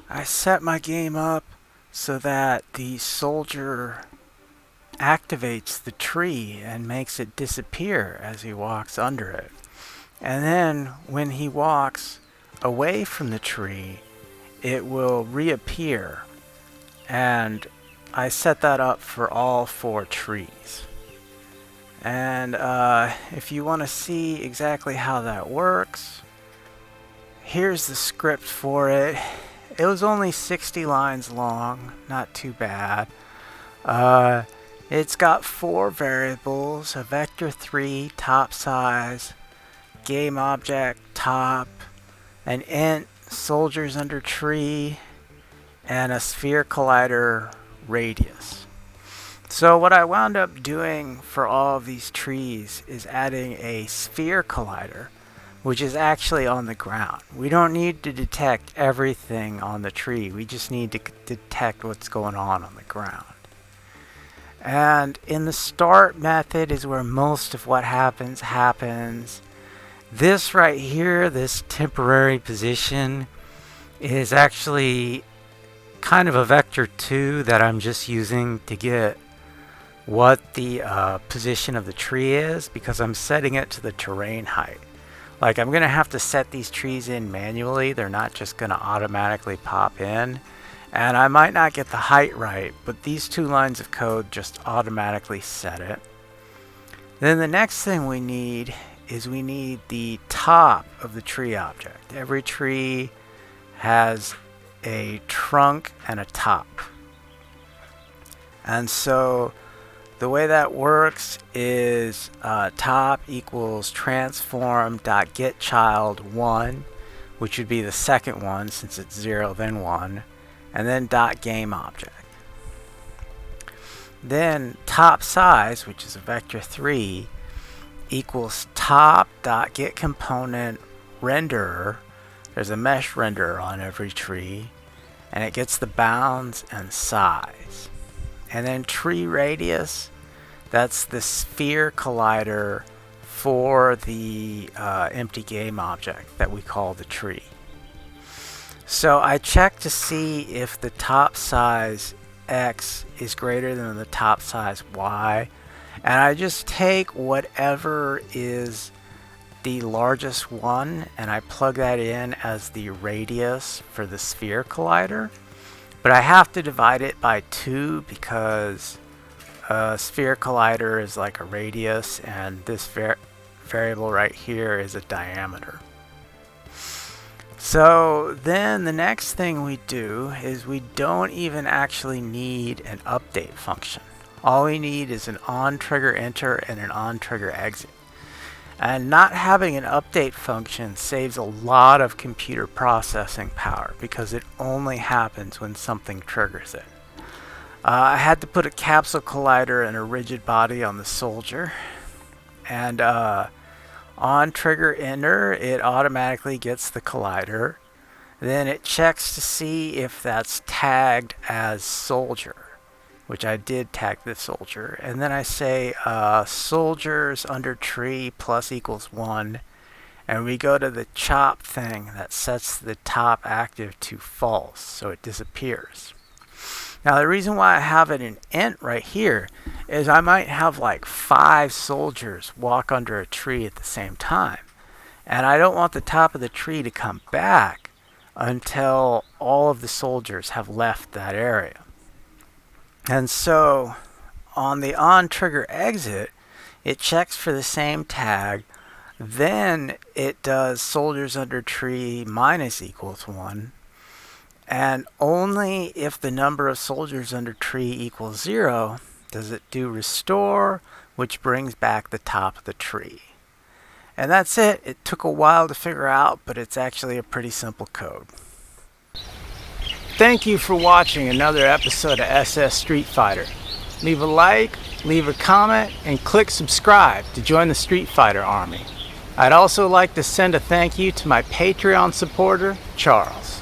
I set my game up so that the soldier activates the tree and makes it disappear as he walks under it. And then when he walks away from the tree, it will reappear. And I set that up for all 4 trees. And if you want to see exactly how that works, here's the script for it. It was only 60 lines long, not too bad. It's got 4 variables: a vector3 top size, game object top, an int soldiers under tree, and a sphere collider radius. So what I wound up doing for all of these trees is adding a sphere collider, which is actually on the ground. We don't need to detect everything on the tree. We just need to detect what's going on the ground. And in the start method is where most of what happens. This right here, this temporary position, is actually kind of a vector 2 that I'm just using to get what the position of the tree is, because I'm setting it to the terrain height. Like, I'm going to have to set these trees in manually. They're not just going to automatically pop in. And I might not get the height right, but these 2 lines of code just automatically set it. Then the next thing we need is we need the top of the tree object. Every tree has a trunk and a top. And so the way that works is top equals transform.getChild1, which would be the second one since it's 0 then 1, and then .gameObject. Then top size, which is a vector 3, equals top.getComponent renderer. There's a mesh renderer on every tree, and it gets the bounds and size. And then tree radius, that's the sphere collider for the empty game object that we call the tree. So I check to see if the top size X is greater than the top size Y, and I just take whatever is the largest one and I plug that in as the radius for the sphere collider. But I have to divide it by 2 because a sphere collider is like a radius, and this variable right here is a diameter. So then the next thing we do is we don't even actually need an update function. All we need is an onTriggerEnter and an onTriggerExit. And not having an update function saves a lot of computer processing power because it only happens when something triggers it. I had to put a capsule collider and a rigid body on the soldier. And on trigger enter, it automatically gets the collider. Then it checks to see if that's tagged as soldier, which I did tag the soldier. And then I say soldiers under tree plus equals 1. And we go to the chop thing that sets the top active to false, so it disappears. Now the reason why I have it in int right here is I might have like 5 soldiers walk under a tree at the same time. And I don't want the top of the tree to come back until all of the soldiers have left that area. And so on the onTriggerExit, it checks for the same tag. Then it does soldiers under tree minus equals 1. And only if the number of soldiers under tree equals 0 does it do restore, which brings back the top of the tree. And that's it. It took a while to figure out, but it's actually a pretty simple code. Thank you for watching another episode of SS Street Fighter. Leave a like, leave a comment, and click subscribe to join the Street Fighter army. I'd also like to send a thank you to my Patreon supporter, Charles.